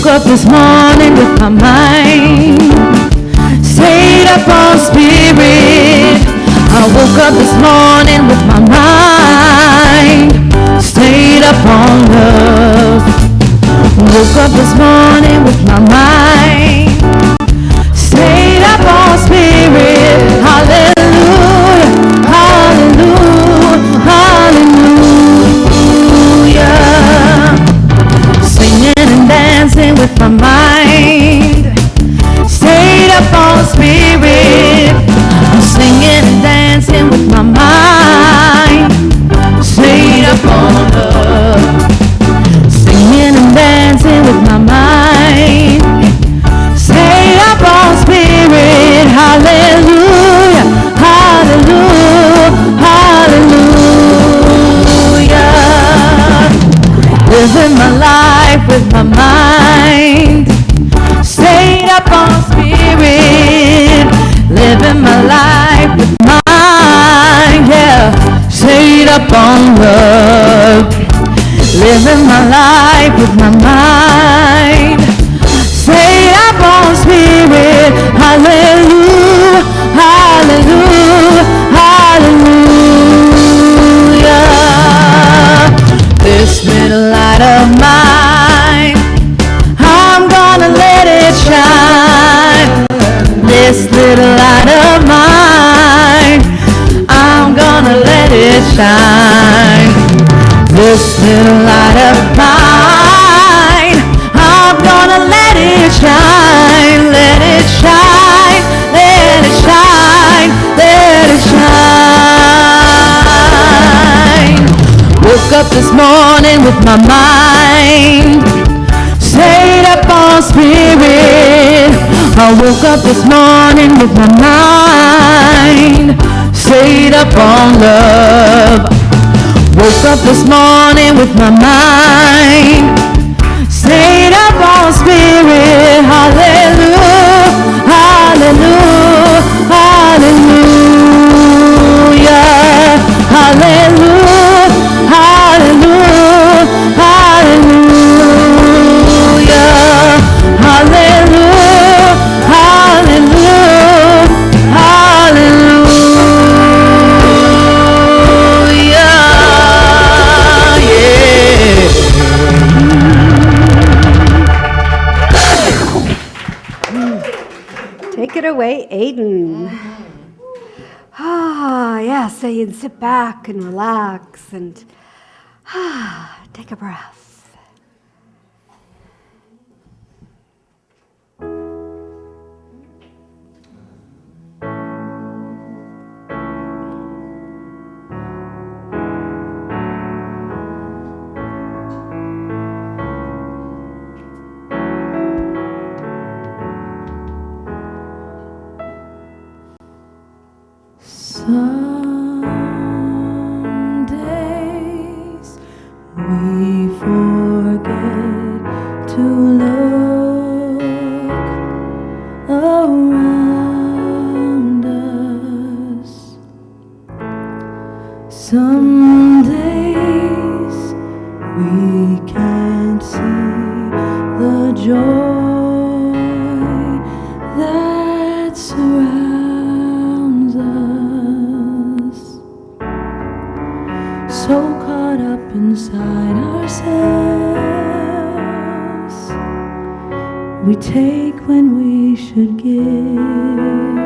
woke up this morning with my mind stayed up on spirit. I woke up this morning with my mind stayed up on love. Woke up this morning with my mind stayed up on spirit. Hallelujah, hallelujah, hallelujah. Singing and dancing with my mind stayed up on spirit. I'm singing and dancing with my mind stayed up on love. Singing and dancing with my mind stayed up on spirit. Hallelujah, hallelujah, hallelujah. Living my life with my mind stayed up on spirit. Living my life with my mind, yeah, stayed up on love. Living my life with my mind stayed up on spirit. Hallelujah, hallelujah, hallelujah. This little light of mine, I'm gonna let it shine. This little light of mine, I'm gonna let it shine. This little light of mine, I'm gonna let it shine. Let it shine, let it shine, let it shine. Woke up this morning with my mind stayed up on spirit. I woke up this morning with my mind stayed up on love. Woke up this morning with my mind stayed up on spirit. Hallelujah, hallelujah, hallelujah, hallelujah, hallelujah, hallelujah, hallelujah, hallelujah, hallelujah. Take it away, Aiden. Yeah, so you'd sit back and relax and take a breath. Some days we forget to look around us. Some days we can't see the joy that surrounds us. So caught up inside ourselves, we take when we should give.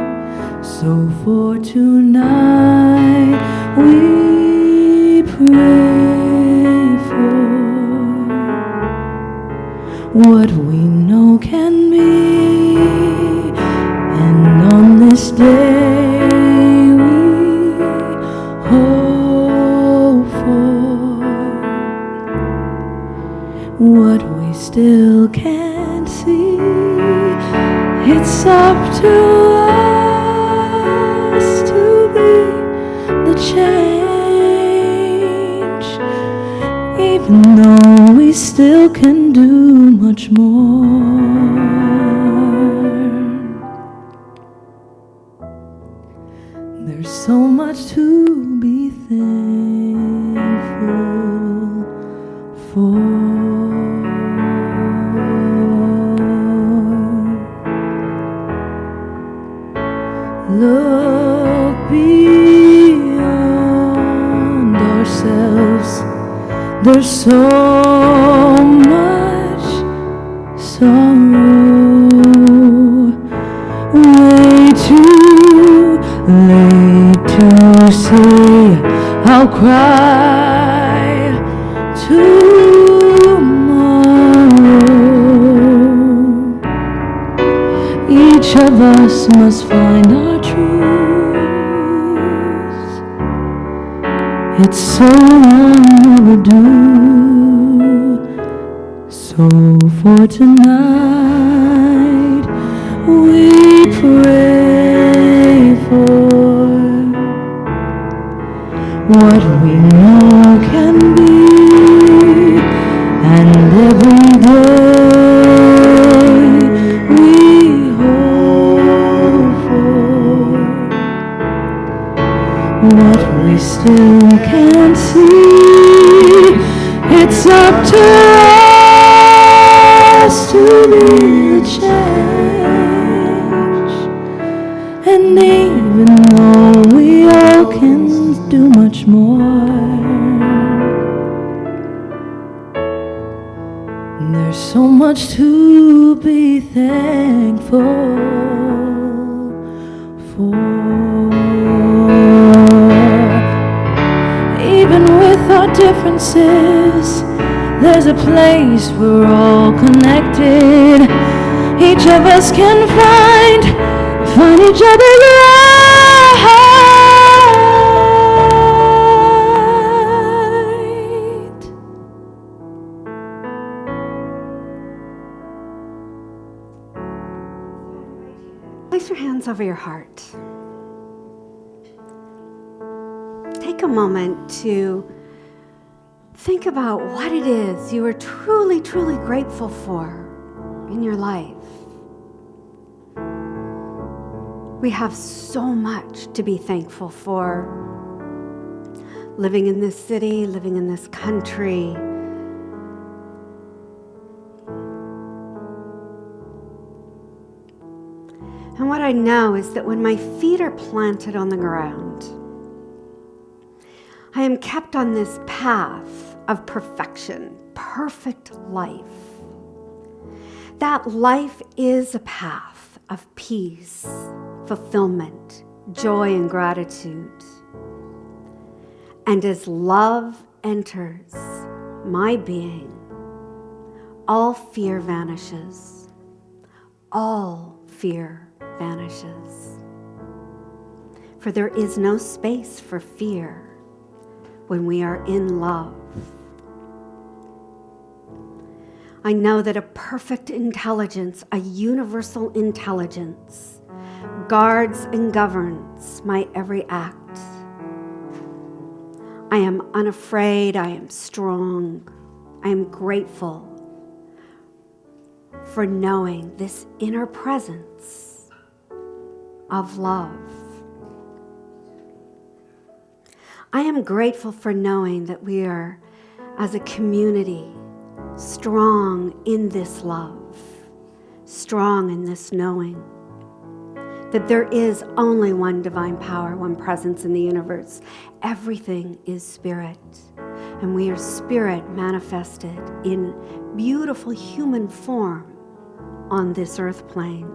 So for tonight we pray for what we know can be, and on this day we hope for what we still can't see. It's up to us to be the change, even though we still can do much more. There's so much to be thankful for. so much sorrow, way too late to say I'll cry tomorrow. Each of us must find our truth. It's so long overdue. So for tonight we pray for what we know can be, and every day we hope for what we still can't see. It's up to us to be the change, and even though we all can do much more, there's so much to be thankful for. Even with our differences, there's a place we're all connected. Each of us can find each other's light. Place your hands over your heart. Take a moment to think about what it is you are truly, truly grateful for in your life. We have so much to be thankful for. Living in this city, living in this country. And what I know is that when my feet are planted on the ground, I am kept on this path of perfection, perfect life. That life is a path of peace, fulfillment, joy, and gratitude. And as love enters my being, all fear vanishes. All fear vanishes. For there is no space for fear when we are in love. I know that a perfect intelligence, a universal intelligence, guards and governs my every act. I am unafraid, I am strong, I am grateful for knowing this inner presence of love. I am grateful for knowing that we are, as a community, strong in this love, strong in this knowing that there is only one divine power, one presence in the universe. Everything is spirit, and we are spirit manifested in beautiful human form on this earth plane.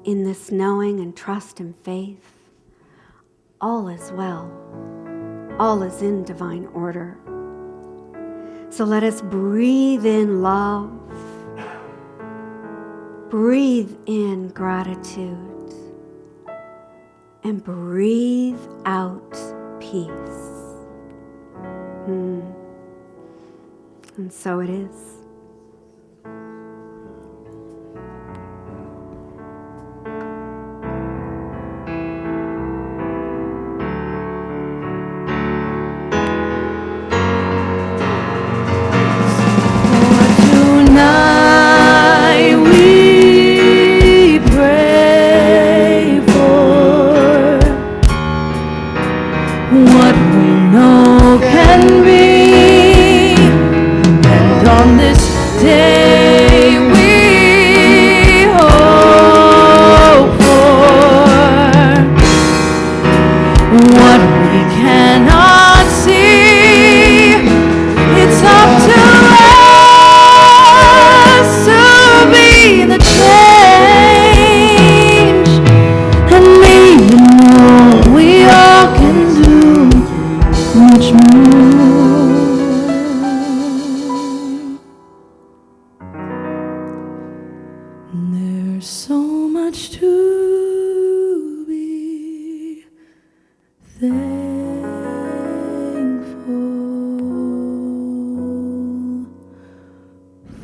In this knowing and trust and faith, all is well. All is in divine order. So let us breathe in love, breathe in gratitude, and breathe out peace. And so it is. What we know can be, and on this so much to be thankful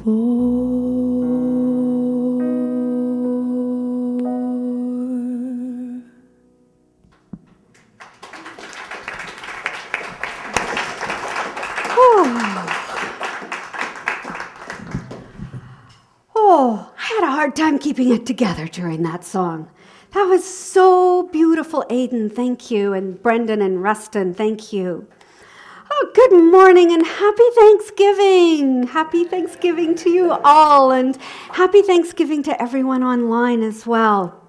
for. Oh, I had a hard time keeping it together during that song. That was so beautiful, Aiden. Thank you. And Brendan and Rustin, thank you. Oh, good morning and happy Thanksgiving. Happy Thanksgiving to you all, and happy Thanksgiving to everyone online as well.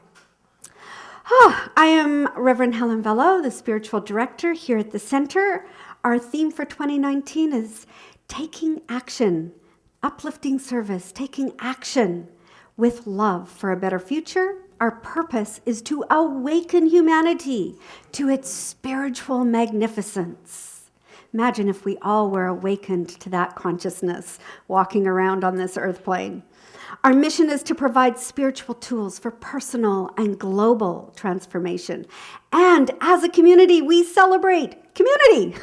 I am Reverend Helen Vello, the spiritual director here at the center. Our theme for 2019 is taking action, uplifting service, taking action with love for a better future. Our purpose is to awaken humanity to its spiritual magnificence. Imagine if we all were awakened to that consciousness walking around on this earth plane. Our mission is to provide spiritual tools for personal and global transformation. And as a community, we celebrate community,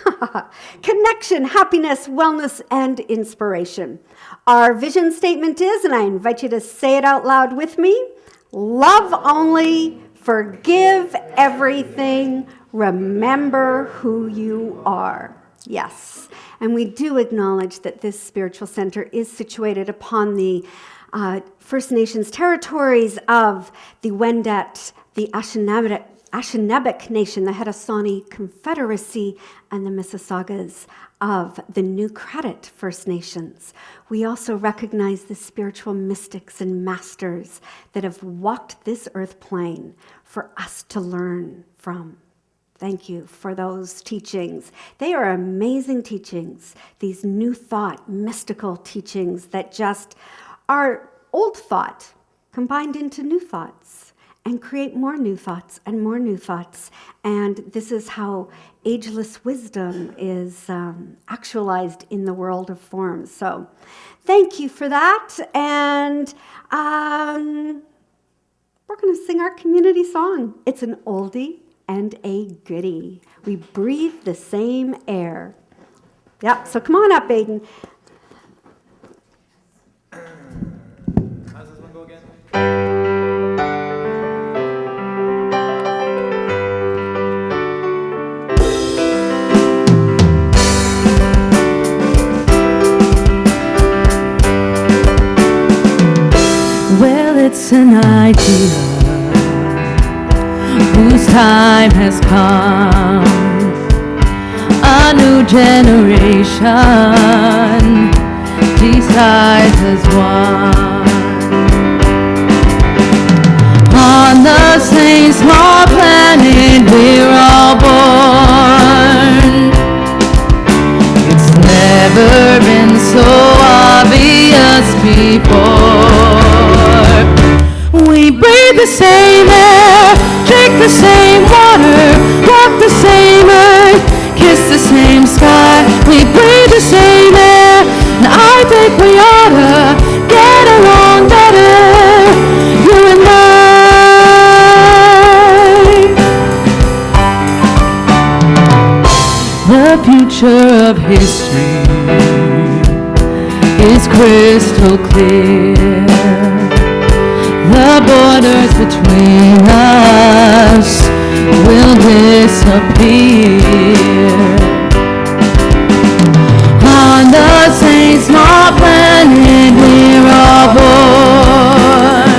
connection, happiness, wellness, and inspiration. Our vision statement is, and I invite you to say it out loud with me, love only, forgive everything, remember who you are. Yes, and we do acknowledge that this spiritual center is situated upon the First Nations territories of the Wendat, the Ashanebic Nation, the Haudenosaunee Confederacy, and the Mississaugas of the New Credit First Nations. We also recognize the spiritual mystics and masters that have walked this earth plane for us to learn from. Thank you for those teachings. They are amazing teachings, these new thought, mystical teachings that just are old thought combined into new thoughts and create more new thoughts and more new thoughts. And this is how ageless wisdom is actualized in the world of forms. So thank you for that. And we're going to sing our community song. It's an oldie and a goodie. We breathe the same air. Yeah, so come on up, Aiden. How's this one go again? Well, it's an idea whose time has come. A new generation decides as one. On the same small planet we're all born. It's never been so obvious before. We breathe the same air, drink the same water, walk the same earth, kiss the same sky. We breathe the same air, and I think we ought to get along better, you and I. The future of history is crystal clear. The borders between us will disappear. On the same small planet we're all born.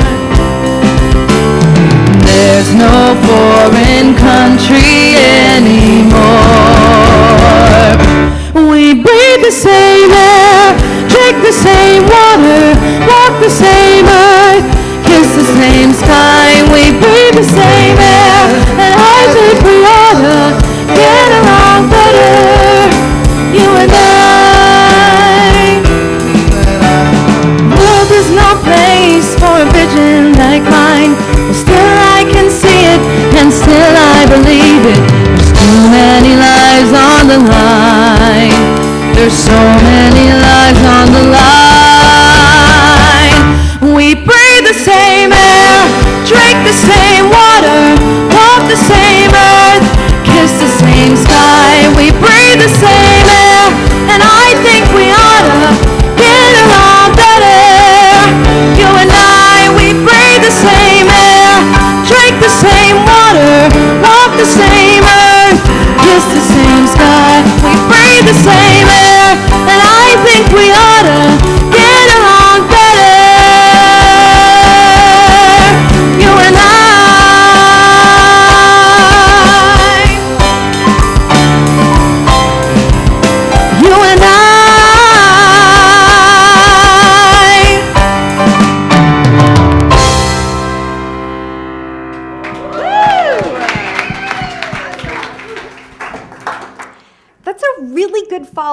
There's no foreign country anymore. We breathe the same air, drink the same water, walk the same earth, kiss the same sky. We breathe the same air, and I think we ought to get along better, you and I. Well, there's no place for a vision like mine, but still I can see it, and still I believe it. There's too many lives on the line. There's so many lives on the line.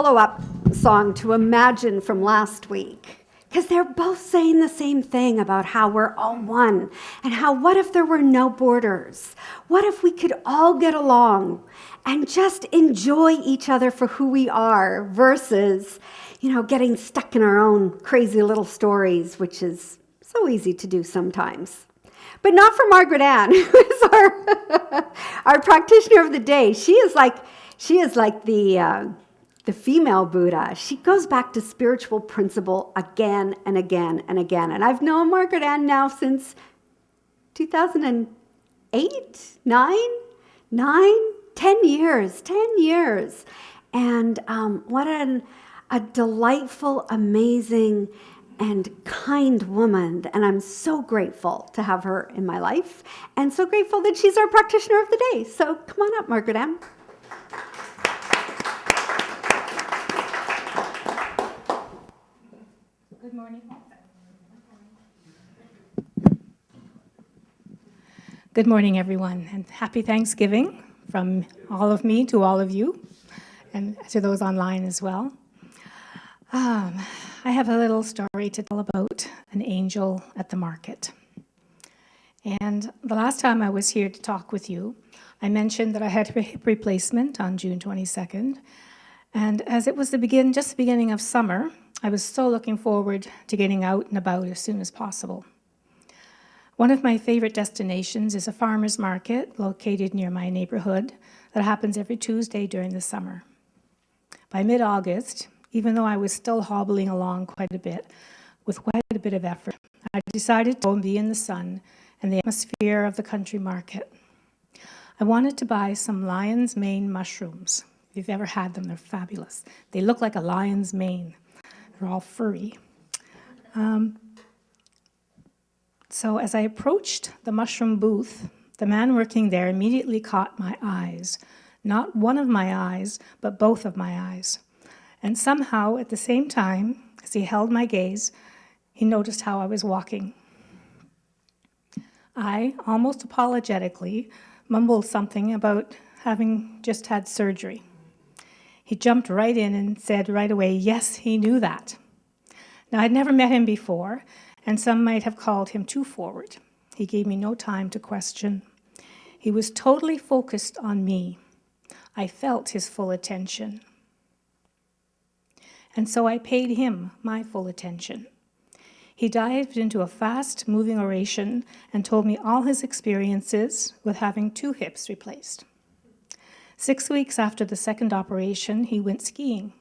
follow-up song to Imagine from last week, because they're both saying the same thing about how we're all one, and how what if there were no borders? What if we could all get along and just enjoy each other for who we are versus, getting stuck in our own crazy little stories, which is so easy to do sometimes. But not for Margaret Ann, who is our practitioner of the day. She is like the female Buddha. She goes back to spiritual principle again and again and again. And I've known Margaret Ann now since 2008, 10 years. And what a delightful, amazing, and kind woman. And I'm so grateful to have her in my life, and so grateful that she's our practitioner of the day. So come on up, Margaret Ann. Good morning. Good morning, everyone, and happy Thanksgiving from all of me to all of you, and to those online as well. I have a little story to tell about an angel at the market. And the last time I was here to talk with you, I mentioned that I had a hip replacement on June 22nd. And as it was the beginning of summer, I was so looking forward to getting out and about as soon as possible. One of my favorite destinations is a farmer's market located near my neighborhood that happens every Tuesday during the summer. By mid-August, even though I was still hobbling along quite a bit, with quite a bit of effort, I decided to go and be in the sun and the atmosphere of the country market. I wanted to buy some lion's mane mushrooms. If you've ever had them, they're fabulous. They look like a lion's mane. They're all furry. So as I approached the mushroom booth, the man working there immediately caught my eyes. Not one of my eyes, but both of my eyes. And somehow, at the same time, as he held my gaze, he noticed how I was walking. I, almost apologetically, mumbled something about having just had surgery. He jumped right in and said right away, yes, he knew that. Now, I'd never met him before, and some might have called him too forward. He gave me no time to question. He was totally focused on me. I felt his full attention. And so I paid him my full attention. He dived into a fast-moving oration and told me all his experiences with having 2 hips replaced. 6 weeks after the second operation, he went skiing.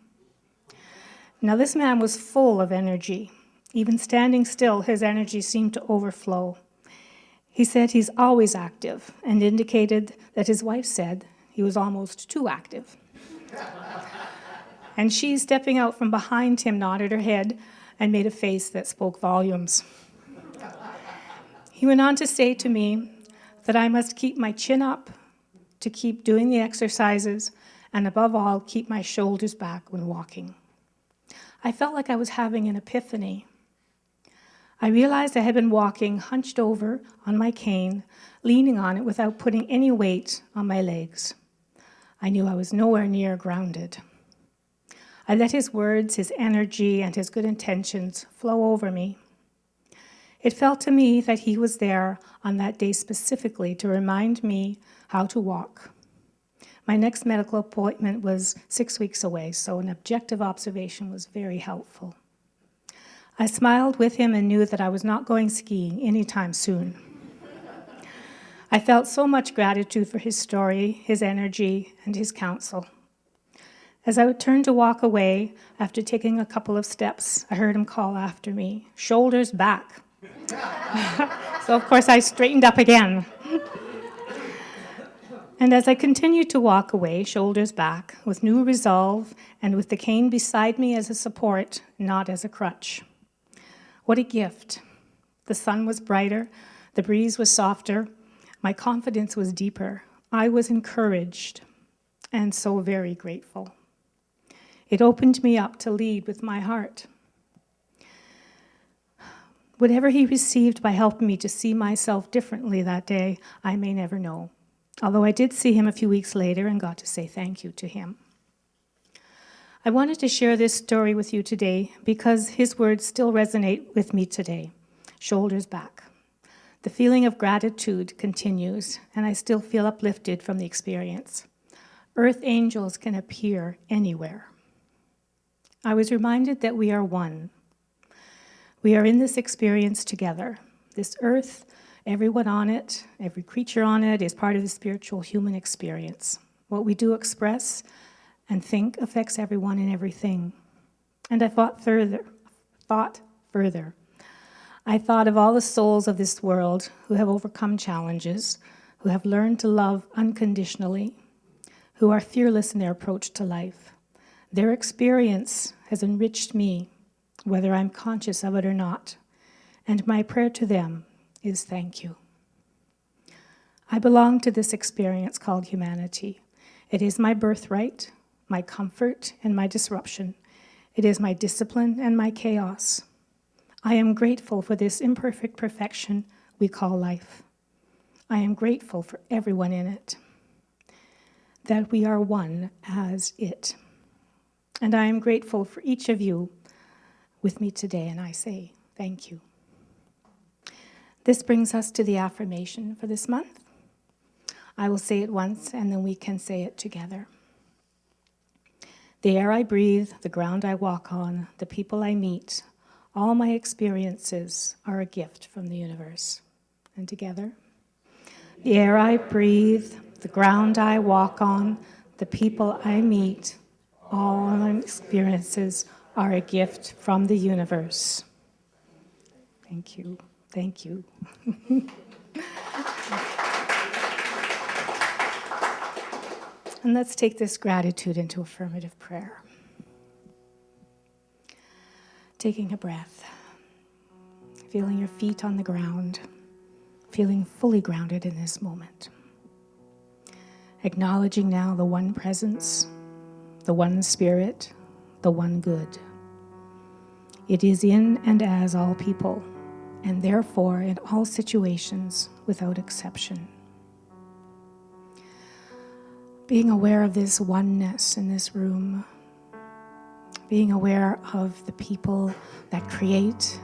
Now, this man was full of energy. Even standing still, his energy seemed to overflow. He said he's always active and indicated that his wife said he was almost too active. And she, stepping out from behind him, nodded her head and made a face that spoke volumes. He went on to say to me that I must keep my chin up, to keep doing the exercises, and above all, keep my shoulders back when walking. I felt like I was having an epiphany. I realized I had been walking hunched over on my cane, leaning on it without putting any weight on my legs. I knew I was nowhere near grounded. I let his words, his energy, and his good intentions flow over me. It felt to me that he was there on that day specifically to remind me how to walk. My next medical appointment was 6 weeks away, so an objective observation was very helpful. I smiled with him and knew that I was not going skiing anytime soon. I felt so much gratitude for his story, his energy, and his counsel. As I turned to walk away, after taking a couple of steps, I heard him call after me, "Shoulders back." So, of course, I straightened up again. And as I continued to walk away, shoulders back, with new resolve and with the cane beside me as a support, not as a crutch. What a gift. The sun was brighter, the breeze was softer, my confidence was deeper. I was encouraged and so very grateful. It opened me up to lead with my heart. Whatever he received by helping me to see myself differently that day, I may never know. Although I did see him a few weeks later and got to say thank you to him. I wanted to share this story with you today because his words still resonate with me today. Shoulders back. The feeling of gratitude continues, and I still feel uplifted from the experience. Earth angels can appear anywhere. I was reminded that we are one. We are in this experience together. This earth, everyone on it, every creature on it is part of the spiritual human experience. What we do express and think affects everyone and everything. And I thought further. I thought of all the souls of this world who have overcome challenges, who have learned to love unconditionally, who are fearless in their approach to life. Their experience has enriched me, whether I'm conscious of it or not. And my prayer to them is thank you. I belong to this experience called humanity. It is my birthright, my comfort and my disruption. It is my discipline and my chaos. I am grateful for this imperfect perfection we call life. I am grateful for everyone in it, that we are one as it. And I am grateful for each of you with me today, and I say thank you. This brings us to the affirmation for this month. I will say it once, and then we can say it together. The air I breathe, the ground I walk on, the people I meet, all my experiences are a gift from the universe. And together. The air I breathe, the ground I walk on, the people I meet, all my experiences are a gift from the universe. Thank you. Thank you. And let's take this gratitude into affirmative prayer. Taking a breath, feeling your feet on the ground, feeling fully grounded in this moment. Acknowledging now the one presence, the one spirit, the one good. It is in and as all people, and therefore in all situations without exception. Being aware of this oneness in this room, being aware of the people that create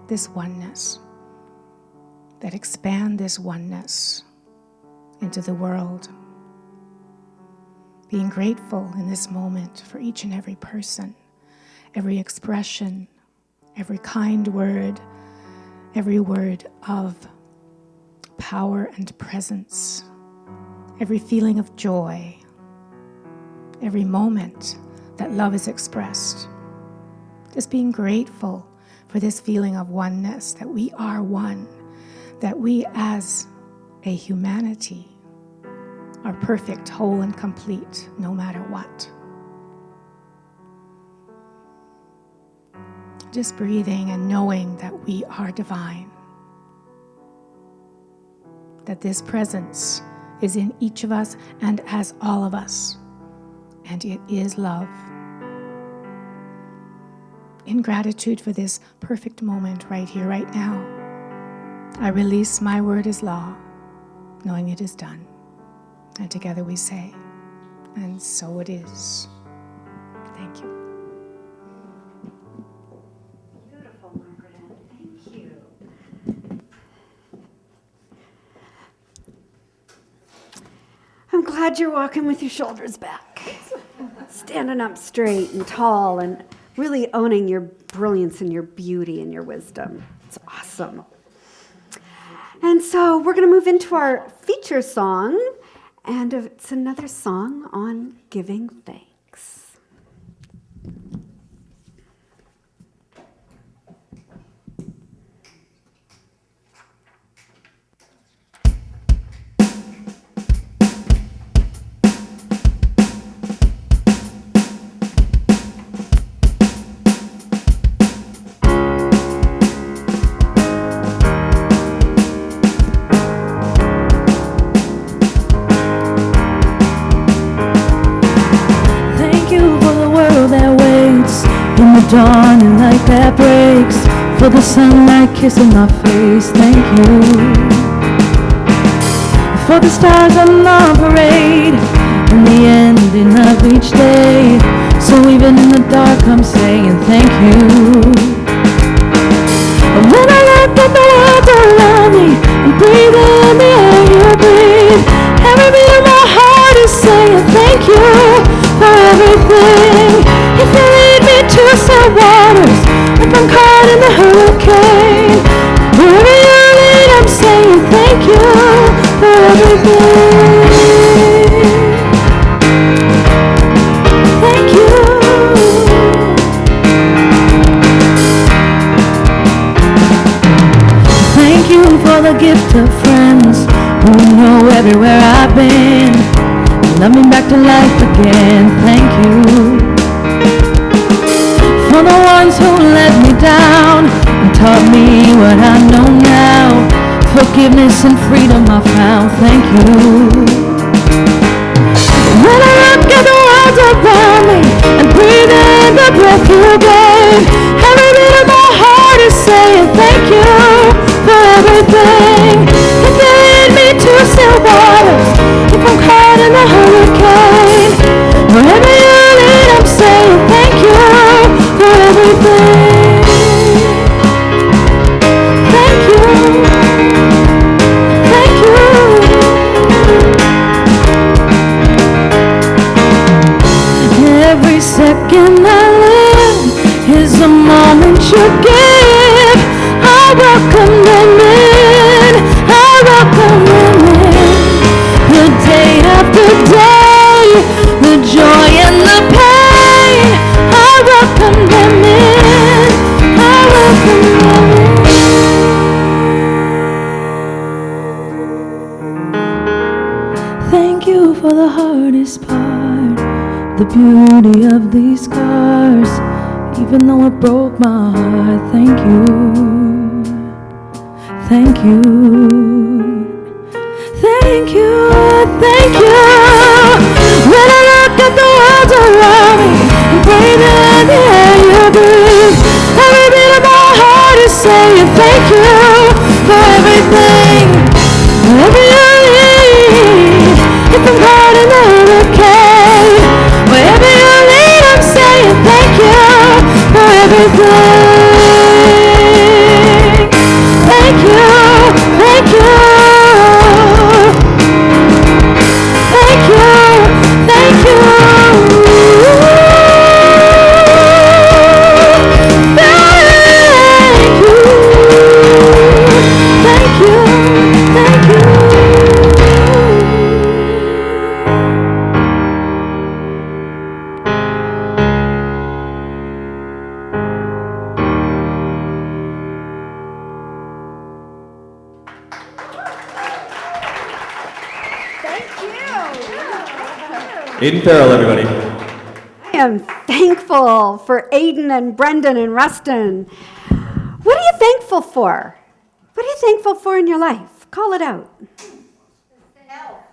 this oneness, that expand this oneness into the world. Being grateful in this moment for each and every person, every expression, every kind word, every word of power and presence, every feeling of joy, every moment that love is expressed. Just being grateful for this feeling of oneness, that we are one, that we as a humanity are perfect, whole, and complete, no matter what. Just breathing and knowing that we are divine, that this presence is in each of us and as all of us, and it is love. In gratitude for this perfect moment right here, right now, I release my word as law, knowing it is done. And together we say, and so it is. Thank you. Beautiful, Margaret. Thank you. I'm glad you're walking with your shoulders back, standing up straight and tall and really owning your brilliance and your beauty and your wisdom. It's awesome. And so we're going to move into our feature song, and it's another song on giving thanks. Dawning light that breaks, for the sunlight kissing my face. Thank you for the stars on the parade, and the ending of each day, So even in the dark, I'm saying thank you. And when I look at the world around me and breathe in the air you breathe, every beat of my heart is saying thank you for everything. If you lead me to still waters, if I'm caught in the hurricane, wherever you lead, I'm saying thank you for everything. Thank you. Thank you for the gift of friends who know everywhere I've been, love me back to life again. Thank you for the ones who let me down and taught me what I know now. Forgiveness and freedom I found. Thank you. When I look at the world around me and breathe in the breath you gave, every beat of my heart is saying thank you for everything. If you lead me to still waters, if I'm caught in the hurricane, wherever you lead, I'm saying thank you for everything. Thank you. Thank you. Every second I live is a moment you give. I welcome them in. I welcome them in. The day after day, the joy and the pain. I welcome them in. I welcome them in. Thank you for the hardest part, the beauty of these scars. Even though it broke my heart, thank you. Thank you. Thank you. Thank you. When I look at the world around me and breathe in the air you breathe, every beat of my heart is saying thank you for everything. Wherever you lead, if I'm caught in the hurricane, wherever you lead, I'm saying thank you for everything. Thank you, thank you. Thank you, thank you. Thank you, thank you, thank you. Aiden Farrell, everybody. I am thankful for Aiden and Brendan and Rustin. What are you thankful for? What are you thankful for in your life? Call it out. Health.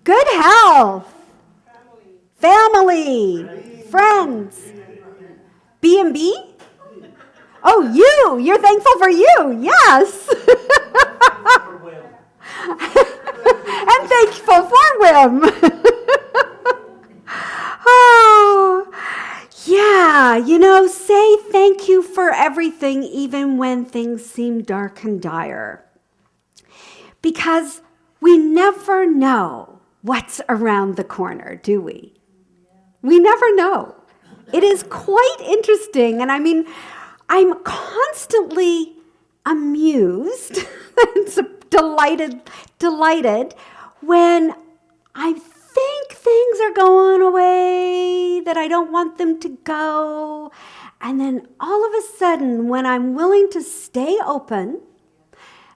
Good health. Family. Friends. B&B? Oh, you're thankful for you. Yes. And thankful for Wim. Oh, yeah, say thank you for everything, even when things seem dark and dire. Because we never know what's around the corner, do we? We never know. It is quite interesting, and I'm constantly amused and delighted when I think things are going away that I don't want them to go. And then all of a sudden, when I'm willing to stay open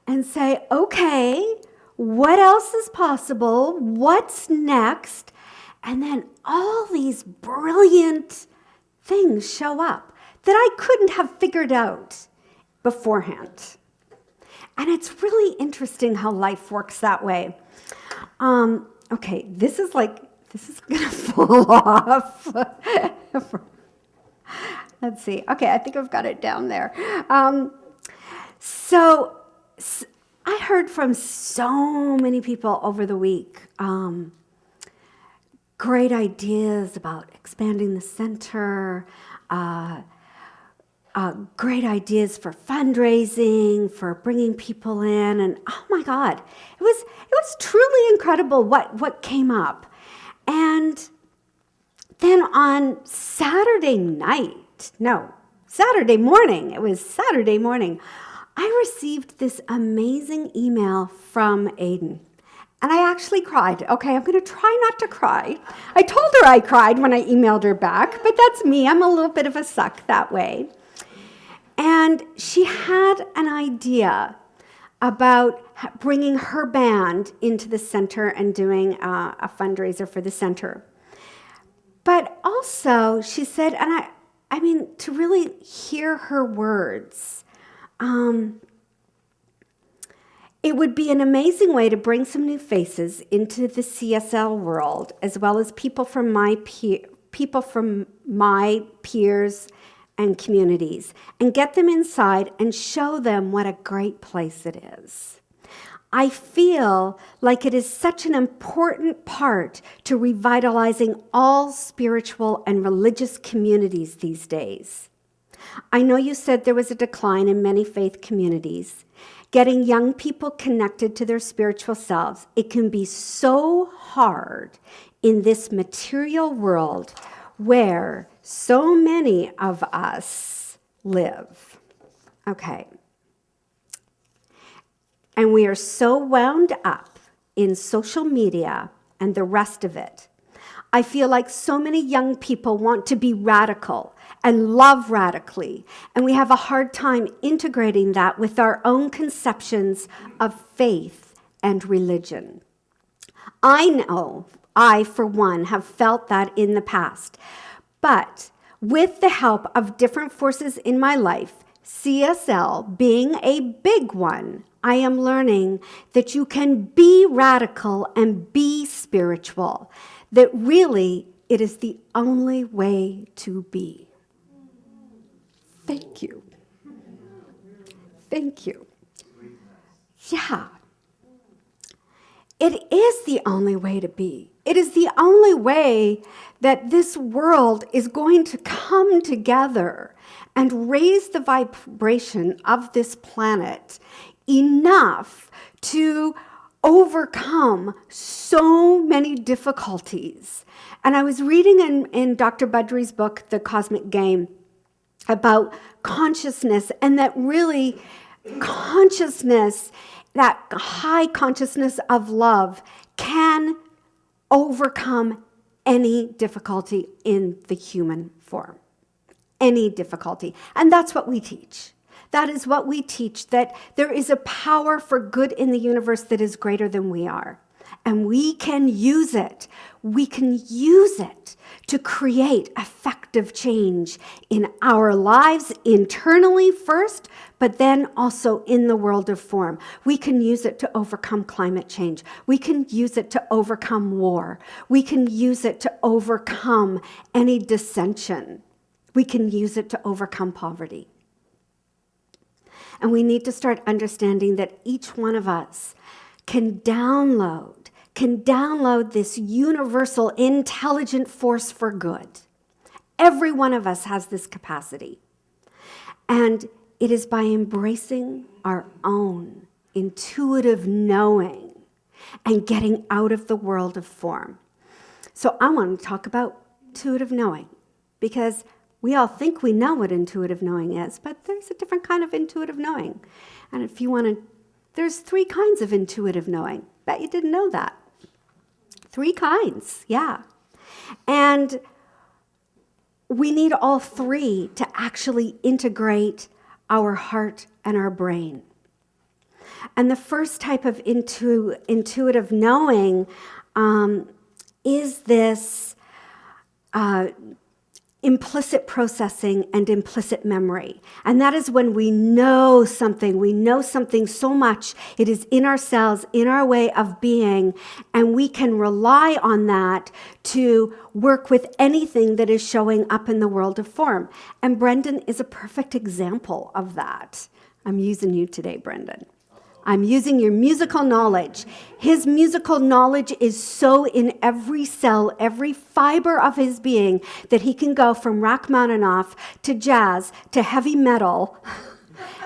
and say, okay, what else is possible? What's next? And then all these brilliant things show up that I couldn't have figured out beforehand. And it's really interesting how life works that way. Okay, this is gonna fall off. Let's see. Okay, I think I've got it down there. So I heard from so many people over the week great ideas about expanding the center, great ideas for fundraising, for bringing people in, and oh my God, it was truly incredible what came up. And then on Saturday morning, it was Saturday morning, I received this amazing email from Aiden. And I actually cried. Okay, I'm going to try not to cry. I told her I cried when I emailed her back, but that's me. I'm a little bit of a suck that way. And she had an idea about bringing her band into the center and doing a fundraiser for the center. But also, she said, and I mean, to really hear her words, it would be an amazing way to bring some new faces into the CSL world, as well as people from my peers and communities, and get them inside and show them what a great place it is. I feel like it is such an important part to revitalizing all spiritual and religious communities these days. I know you said there was a decline in many faith communities. Getting young people connected to their spiritual selves, it can be so hard in this material world where so many of us live. Okay. And we are so wound up in social media and the rest of it. I feel like so many young people want to be radical and love radically, and we have a hard time integrating that with our own conceptions of faith and religion. I know I, for one, have felt that in the past, but with the help of different forces in my life, CSL being a big one, I am learning that you can be radical and be spiritual, that really it is the only way to be. Thank you. Thank you. Yeah. It is the only way to be. It is the only way that this world is going to come together and raise the vibration of this planet enough to overcome so many difficulties. And I was reading in Dr. Budry's book, The Cosmic Game, about consciousness, and that really consciousness, that high consciousness of love, can overcome any difficulty in the human form. Any difficulty. And that's what we teach. That is what we teach, that there is a power for good in the universe that is greater than we are. And we can use it. We can use it to create effective change in our lives internally first, but then also in the world of form. We can use it to overcome climate change. We can use it to overcome war. We can use it to overcome any dissension. We can use it to overcome poverty. And we need to start understanding that each one of us can download this universal intelligent force for good. Every one of us has this capacity. And it is by embracing our own intuitive knowing and getting out of the world of form. So I want to talk about intuitive knowing, because we all think we know what intuitive knowing is, but there's a different kind of intuitive knowing. And if you want to, there's 3 kinds of intuitive knowing. Bet you didn't know that. 3 kinds, yeah. And we need all 3 to actually integrate our heart and our brain. And the first type of intuitive knowing is this implicit processing and implicit memory. And that is when we know something so much, it is in our cells, in our way of being, and we can rely on that to work with anything that is showing up in the world of form. And Brendan is a perfect example of that. I'm using you today, Brendan. I'm using your musical knowledge. His musical knowledge is so in every cell, every fiber of his being, that he can go from Rachmaninoff to jazz to heavy metal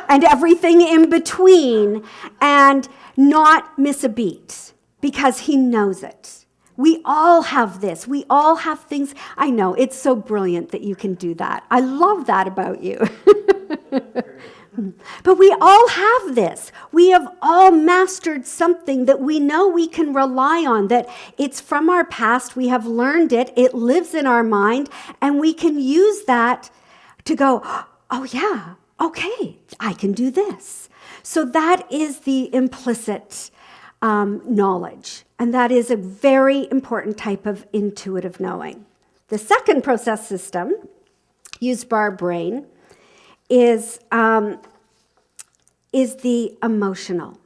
and everything in between and not miss a beat because he knows it. We all have this. We all have things. I know, it's so brilliant that you can do that. I love that about you. But we all have this. We have all mastered something that we know we can rely on, that it's from our past. We have learned it. It lives in our mind, and we can use that to go, oh yeah, okay, I can do this. So that is the implicit knowledge, and that is a very important type of intuitive knowing. The second process system used by our brain is the emotional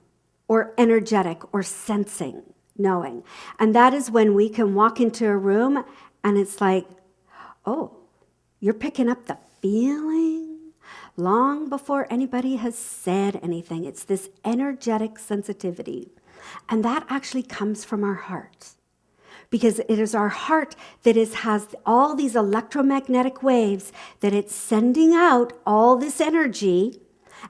or energetic or sensing knowing. And that is when we can walk into a room and it's like, oh, you're picking up the feeling long before anybody has said anything. It's this energetic sensitivity. And that actually comes from our heart. Because it is our heart that has all these electromagnetic waves that it's sending out all this energy,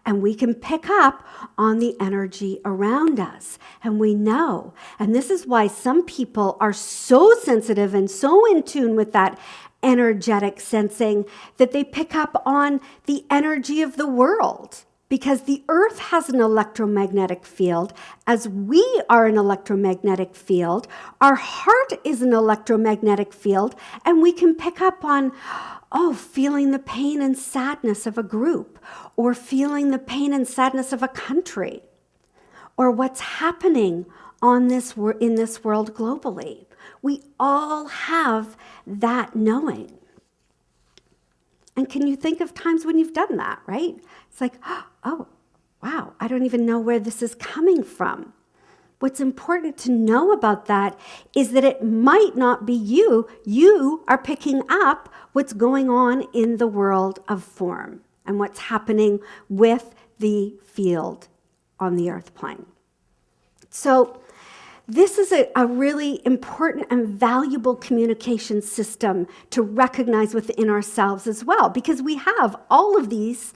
and we can pick up on the energy around us. And we know. And this is why some people are so sensitive and so in tune with that energetic sensing that they pick up on the energy of the world. Because the earth has an electromagnetic field, as we are an electromagnetic field. Our heart is an electromagnetic field, and we can pick up on, feeling the pain and sadness of a group, or feeling the pain and sadness of a country, or what's happening in this world globally. We all have that knowing. And can you think of times when you've done that, right? It's like, oh, wow, I don't even know where this is coming from. What's important to know about that is that it might not be you. You are picking up what's going on in the world of form and what's happening with the field on the earth plane. So this is a really important and valuable communication system to recognize within ourselves as well, because we have all of these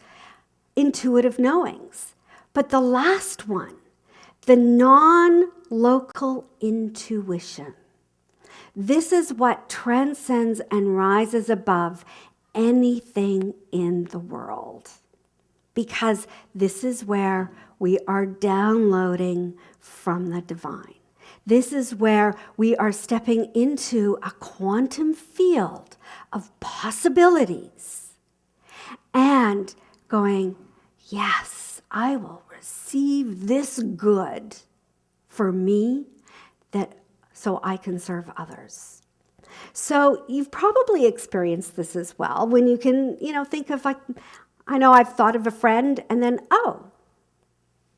intuitive knowings. But the last one, the non-local intuition, this is what transcends and rises above anything in the world, because this is where we are downloading from the divine. This is where we are stepping into a quantum field of possibilities and going, yes, I will receive this good for me so I can serve others. So you've probably experienced this as well when you can, think of I know I've thought of a friend and then,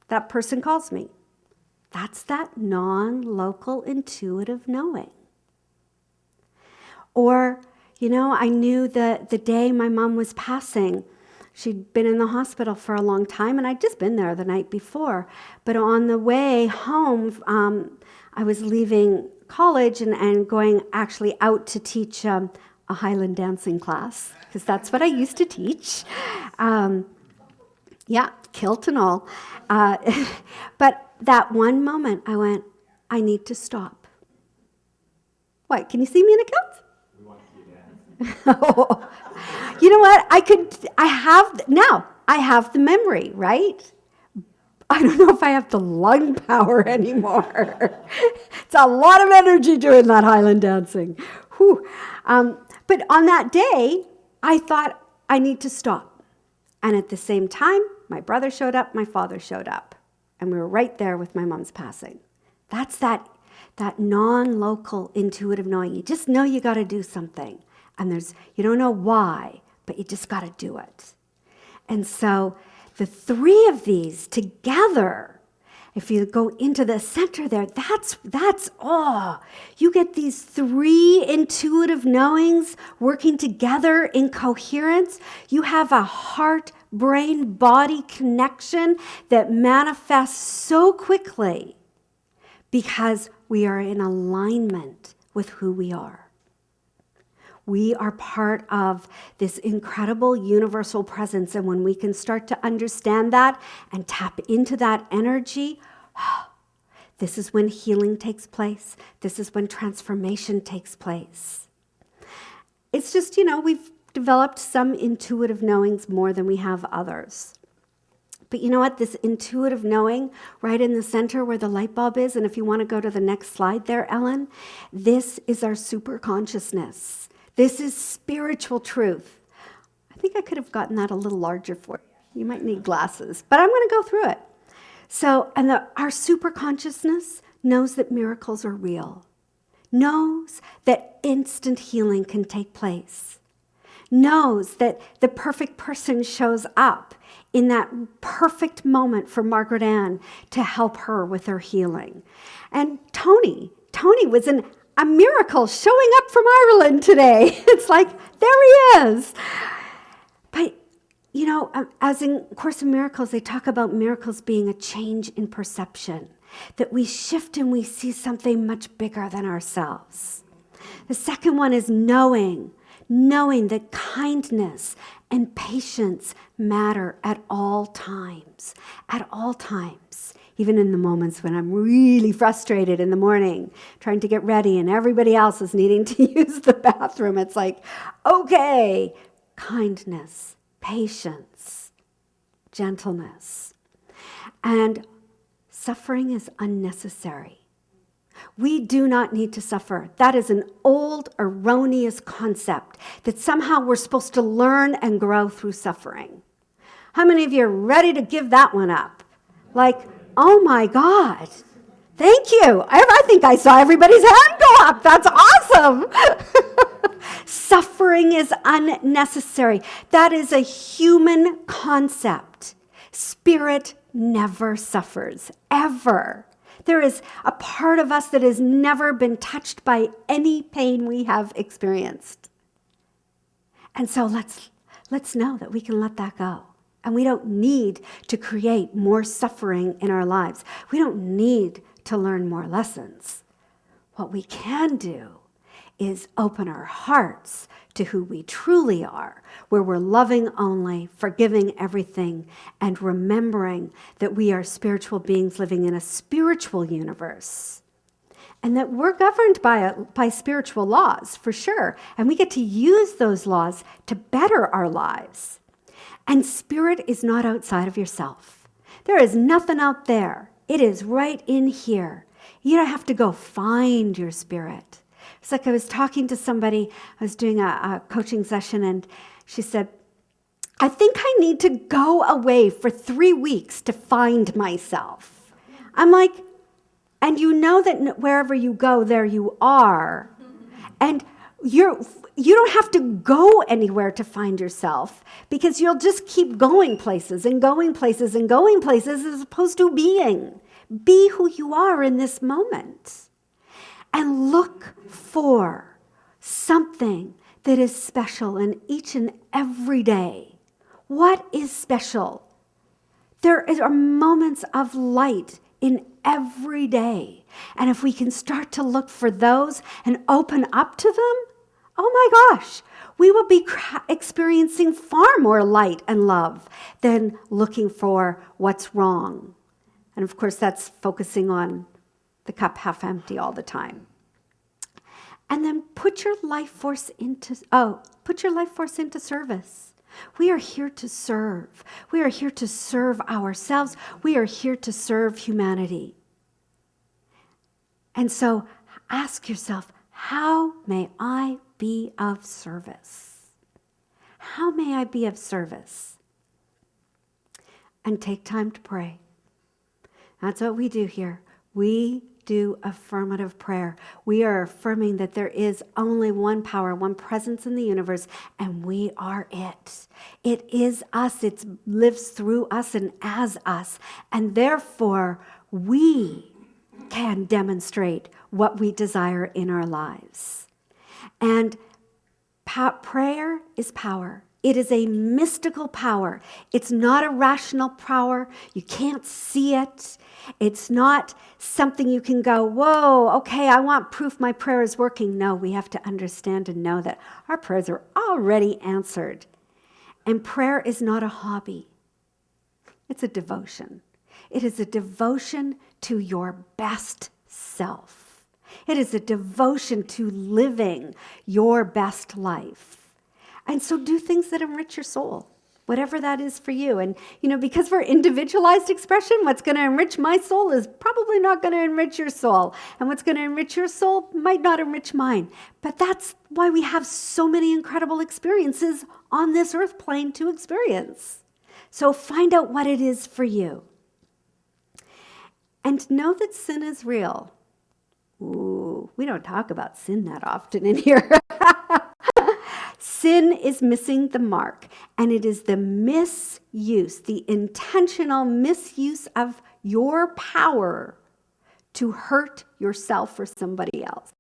that person calls me. That's that non-local intuitive knowing. Or, I knew the day my mom was passing, she'd been in the hospital for a long time, and I'd just been there the night before. But on the way home, I was leaving college and going actually out to teach a Highland dancing class, because that's what I used to teach. Kilt and all. But that one moment, I went, I need to stop. What, can you see me in a kilt? We want to see you dance. You know what? I have the memory, right? I don't know if I have the lung power anymore. It's a lot of energy doing that Highland dancing. Whew. But on that day, I thought, I need to stop. And at the same time, my brother showed up, my father showed up. And we were right there with my mom's passing. That's that non-local intuitive knowing. You just know you got to do something. And you don't know why, but you just got to do it. And so the three of these together If you go into the center there, that's you get these 3 intuitive knowings working together in coherence. You have a heart, brain, body connection that manifests so quickly because we are in alignment with who we are. We are part of this incredible universal presence, and when we can start to understand that and tap into that energy, this is when healing takes place. This is when transformation takes place. It's just, we've developed some intuitive knowings more than we have others. But you know what? This intuitive knowing right in the center where the light bulb is, and if you want to go to the next slide there, Ellen, this is our super consciousness. This is spiritual truth. I think I could have gotten that a little larger for you. You might need glasses, but I'm going to go through it. So, our super consciousness knows that miracles are real, knows that instant healing can take place, knows that the perfect person shows up in that perfect moment for Margaret Ann to help her with her healing. And Tony was a miracle showing up from Ireland today. It's like, there he is. But, as in Course in Miracles, they talk about miracles being a change in perception, that we shift and we see something much bigger than ourselves. The second one is knowing that kindness and patience matter at all times, even in the moments when I'm really frustrated in the morning, trying to get ready and everybody else is needing to use the bathroom. It's like, okay, kindness, patience, gentleness. And suffering is unnecessary. We do not need to suffer. That is an old, erroneous concept that somehow we're supposed to learn and grow through suffering. How many of you are ready to give that one up? Like, oh my God, thank you. I think I saw everybody's hand go up. That's awesome. Suffering is unnecessary. That is a human concept. Spirit never suffers, ever. There is a part of us that has never been touched by any pain we have experienced. And so let's know that we can let that go. And we don't need to create more suffering in our lives. We don't need to learn more lessons. What we can do is open our hearts to who we truly are, where we're loving only, forgiving everything, and remembering that we are spiritual beings living in a spiritual universe. And that we're governed by spiritual laws, for sure. And we get to use those laws to better our lives. And spirit is not outside of yourself. There is nothing out there. It is right in here. You don't have to go find your spirit. It's like I was talking to somebody, I was doing a coaching session, and she said, I think I need to go away for 3 weeks to find myself. I'm like, and you know that wherever you go, there you are. And you don't have to go anywhere to find yourself, because you'll just keep going places and going places and going places as opposed to being. Be who you are in this moment. And look for something that is special in each and every day. What is special? There are moments of light in every day. And if we can start to look for those and open up to them, oh my gosh, we will be experiencing far more light and love than looking for what's wrong. And of course, that's focusing on the cup half empty all the time. And then put your life force into service. We are here to serve. We are here to serve ourselves. We are here to serve humanity. And so ask yourself, how may I be of service? How may I be of service? And take time to pray. That's what we do here. We do affirmative prayer. We are affirming that there is only one power, one presence in the universe, and we are it. It is us. It lives through us and as us. And therefore, we can demonstrate what we desire in our lives. And prayer is power. It is a mystical power. It's not a rational power. You can't see it. It's not something you can go, whoa, okay, I want proof my prayer is working. No, we have to understand and know that our prayers are already answered. And prayer is not a hobby. It's a devotion. It is a devotion to your best self. It is a devotion to living your best life. And so do things that enrich your soul, whatever that is for you. And, because we're individualized expression, what's going to enrich my soul is probably not going to enrich your soul. And what's going to enrich your soul might not enrich mine. But that's why we have so many incredible experiences on this earth plane to experience. So find out what it is for you. And know that sin is real. Ooh, we don't talk about sin that often in here. Sin is missing the mark, and it is the misuse, the intentional misuse of your power to hurt yourself or somebody else.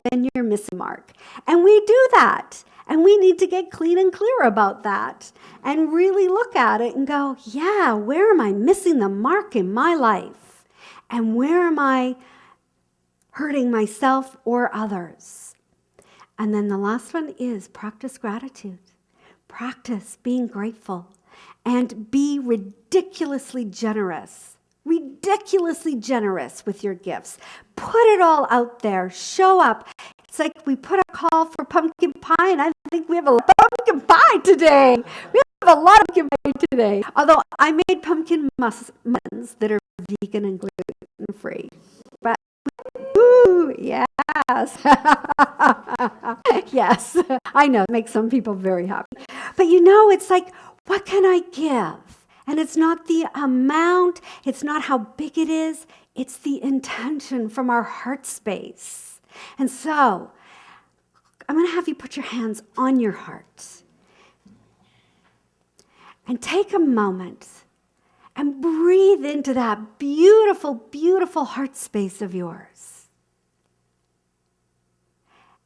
Then you're missing the mark. And we do that. And we need to get clean and clear about that and really look at it and go, yeah, where am I missing the mark in my life? And where am I hurting myself or others? And then the last one is practice gratitude. Practice being grateful and be ridiculously generous with your gifts. Put it all out there. Show up. It's like we put a call for pumpkin pie, and I think we have a lot of pumpkin pie today. We have a lot of pumpkin pie today. Although I made pumpkin muffins that are vegan and gluten-free. But, ooh, yes. Yes, I know, it makes some people very happy. But it's like, what can I give? And it's not the amount, it's not how big it is, it's the intention from our heart space. And so, I'm going to have you put your hands on your heart and take a moment and breathe into that beautiful, beautiful heart space of yours.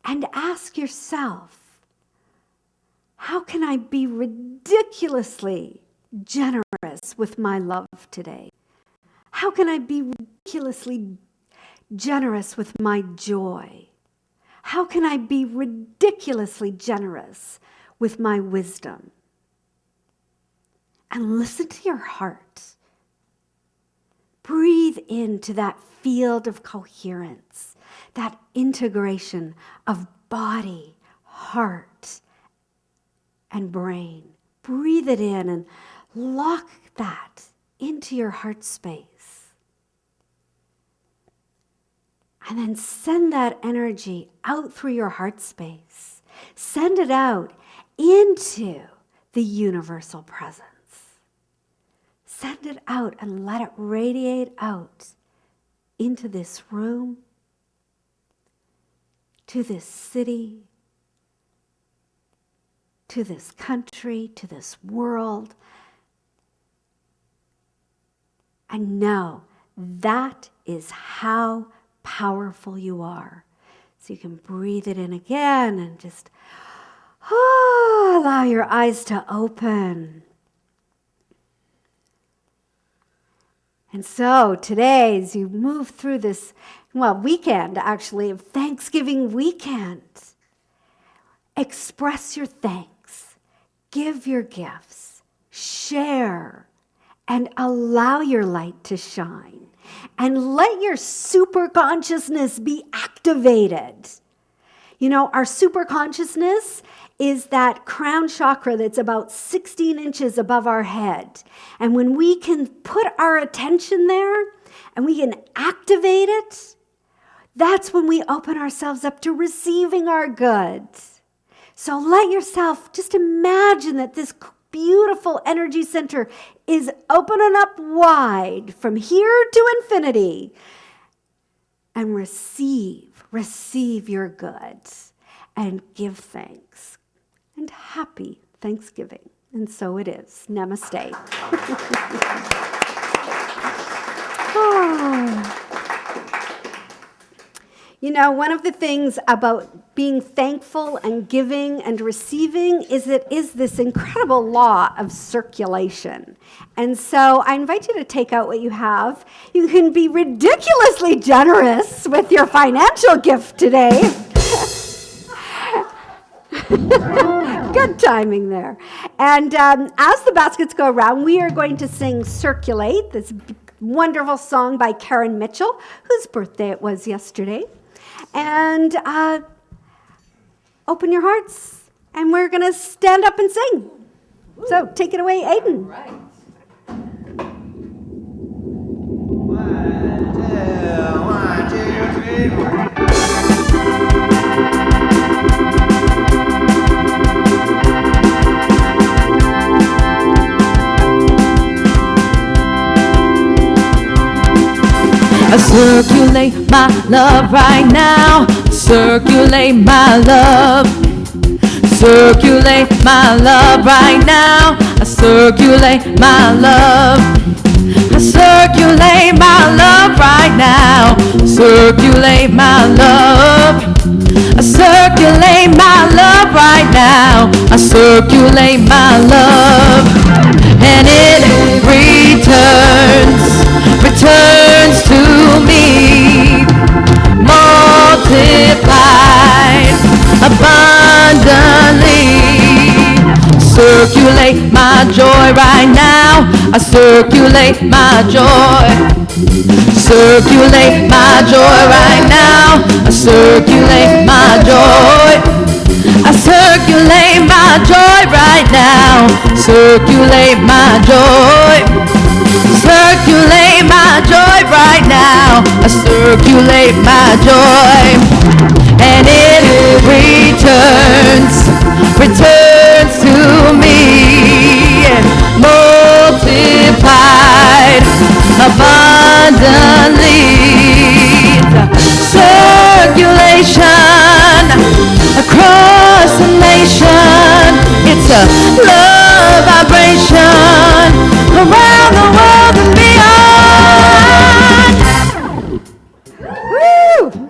And ask yourself, how can I be ridiculously generous with my love today? How can I be ridiculously generous with my joy? How can I be ridiculously generous with my wisdom? And listen to your heart. Breathe into that field of coherence, that integration of body, heart, and brain. Breathe it in and lock that into your heart space. And then send that energy out through your heart space. Send it out into the universal presence. Send it out and let it radiate out into this room, to this city, to this country, to this world. And know that is how powerful you are. So you can breathe it in again and just allow your eyes to open. And so today, as you move through this, weekend actually, of Thanksgiving weekend, express your thanks, give your gifts, share, and allow your light to shine. And let your super consciousness be activated. Our super consciousness is that crown chakra that's about 16 inches above our head. And when we can put our attention there and we can activate it, that's when we open ourselves up to receiving our goods. So let yourself just imagine that this beautiful energy center is opening up wide from here to infinity. And receive your goods and give thanks. And happy Thanksgiving. And so it is. Namaste. You know, one of the things about being thankful and giving and receiving is it is this incredible law of circulation. And so I invite you to take out what you have. You can be ridiculously generous with your financial gift today. Good timing there. And as the baskets go around, we are going to sing Circulate, this wonderful song by Karen Mitchell, whose birthday it was yesterday. And open your hearts, and we're going to stand up and sing. So take it away, Aiden. Right. 1, 2, 1, 2, 3. I circulate my love right now. Circulate my love. Circulate my love right now. I circulate my love. I circulate my love right now. Circulate my love. I circulate my love right now. I circulate my love. And it returns to me, multiplied abundantly. Circulate my joy right now. I circulate my joy. Circulate my joy right now. I circulate my joy. I circulate my joy right now. Circulate my joy. Circulate my joy right now. I circulate my joy. And it returns to me, multiplied abundantly. Circulation across the nation. It's a love vibration around the world and beyond. Woo!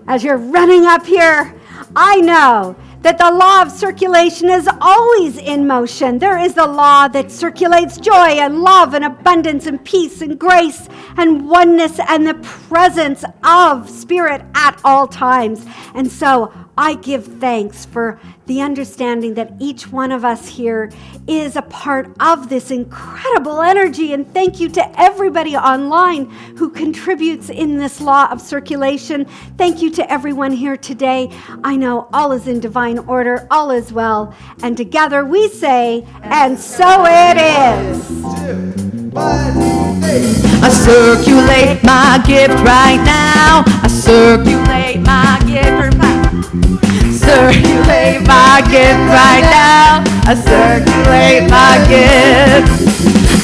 As you're running up here, I know that the law of circulation is always in motion. There is the law that circulates joy and love and abundance and peace and grace and oneness and the presence of Spirit at all times. And so I give thanks for the understanding that each one of us here is a part of this incredible energy. And thank you to everybody online who contributes in this law of circulation. Thank you to everyone here today. I know all is in divine order, all is well. And together we say, and so it is. 2, 1, 2, 3. I circulate my gift right now. I circulate my gift right now. Circulate my gift right now. I circulate my gift.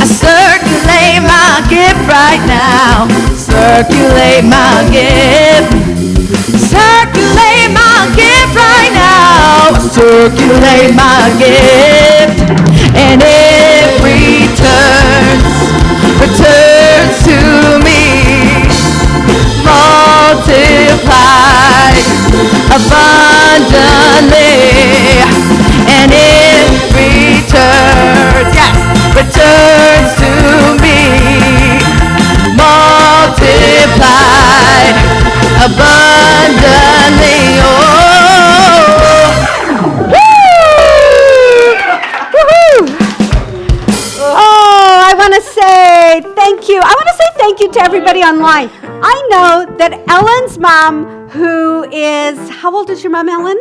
I circulate my gift right now. Circulate my gift. Circulate my gift right now. Circulate my gift. And it returns to me, multiplied abundantly, and it returns to me, multiplied abundantly. Oh, woo! Oh, I want to say thank you. I want to say thank you to everybody online. I know that Ellen's mom, who is, how old is your mom, Ellen?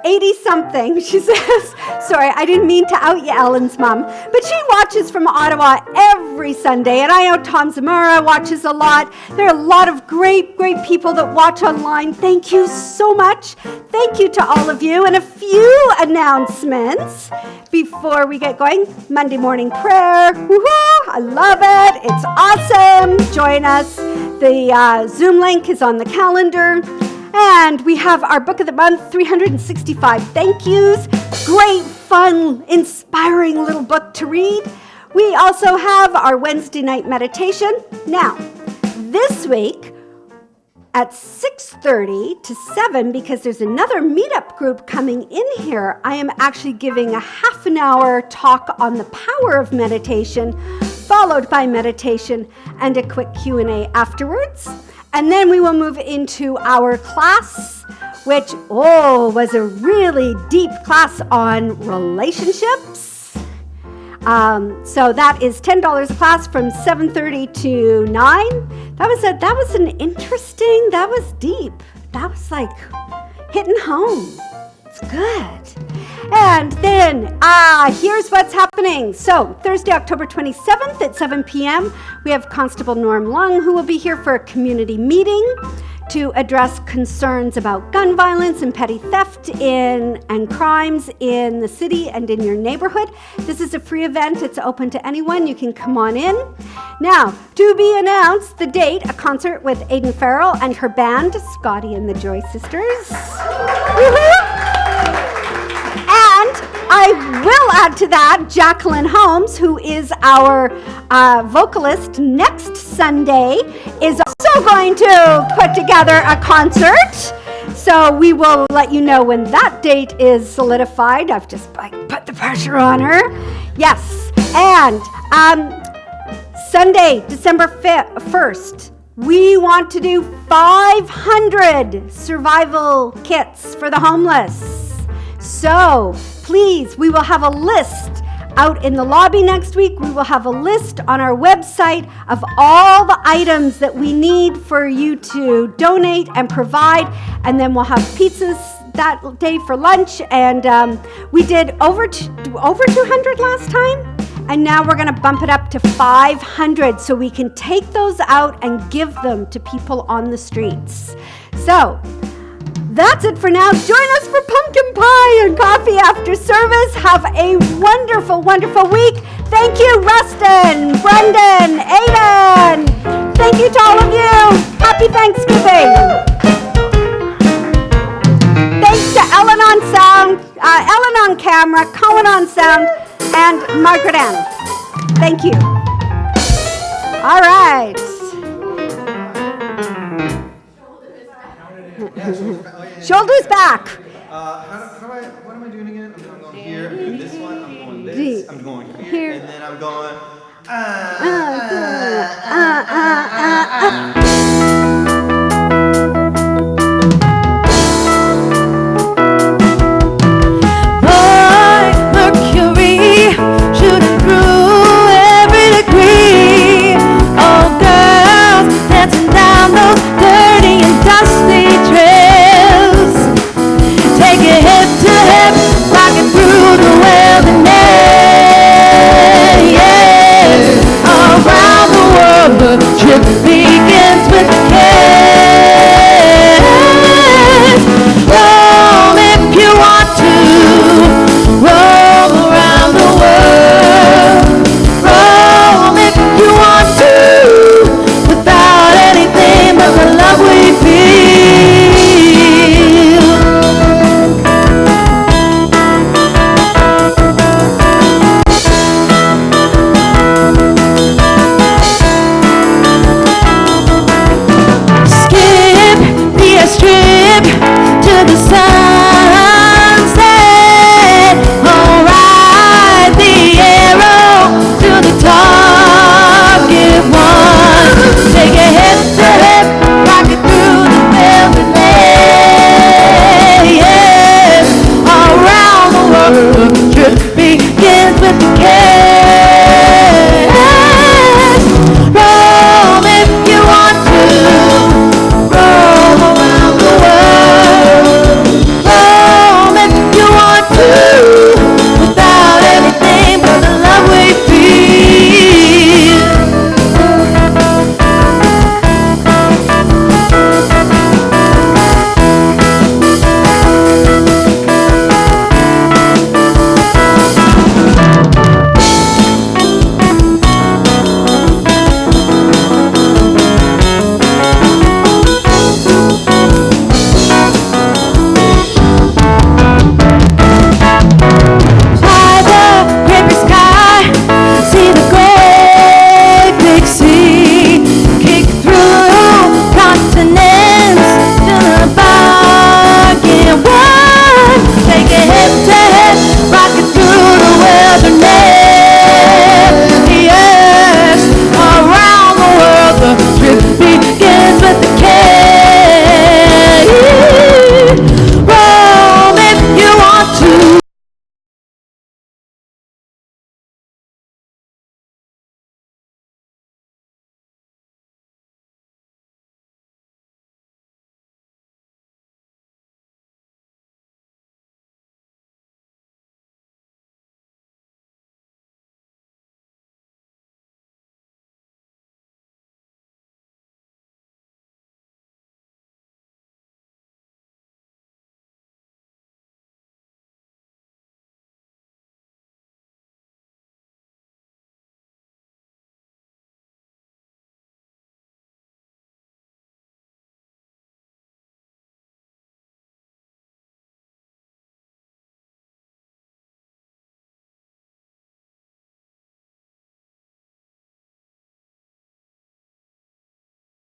80-something. She says, sorry, I didn't mean to out you, Ellen's mom, but she watches from Ottawa every Sunday, and I know Tom Zamora watches a lot. There are a lot of great, great people that watch online. Thank you so much. Thank you to all of you. And a few announcements before we get going. Monday morning prayer. Woohoo! I love it. It's awesome. Join us. The Zoom link is on the calendar. And we have our book of the month, 365 thank yous. Great, fun, inspiring little book to read. We also have our Wednesday night meditation. Now, this week at 6:30 to 7, because there's another meetup group coming in here, I am actually giving a half an hour talk on the power of meditation, followed by meditation and a quick Q&A afterwards. And then we will move into our class, which, was a really deep class on relationships. So that is $10 a class from 7:30 to 9. That was an interesting, that was deep. That was like hitting home. It's good. And then, here's what's happening. So Thursday, October 27th at 7 p.m., we have Constable Norm Lung, who will be here for a community meeting to address concerns about gun violence and petty theft and crimes in the city and in your neighborhood. This is a free event. It's open to anyone. You can come on in. Now, to be announced, the date, a concert with Aidan Farrell and her band, Scotty and the Joy Sisters. And I will add to that Jacqueline Holmes, who is our vocalist, next Sunday is also going to put together a concert. So we will let you know when that date is solidified. I've just put the pressure on her. Yes. And Sunday, December 1st, we want to do 500 survival kits for the homeless. So please, we will have a list out in the lobby next week. We will have a list on our website of all the items that we need for you to donate and provide. And then we'll have pizzas that day for lunch. And we did over 200 last time. And now we're going to bump it up to 500 so we can take those out and give them to people on the streets. So that's it for now. Join us for pumpkin pie and coffee after service. Have a wonderful, wonderful week. Thank you, Rustin, Brendan, Aiden. Thank you to all of you. Happy Thanksgiving. Thanks to Ellen on sound, Ellen on camera, Cohen on sound, and Margaret Ann. Thank you. All right. Shoulders back. What am I doing again? I'm going here, I'm doing this one, I'm going this, I'm going here, and then I'm going,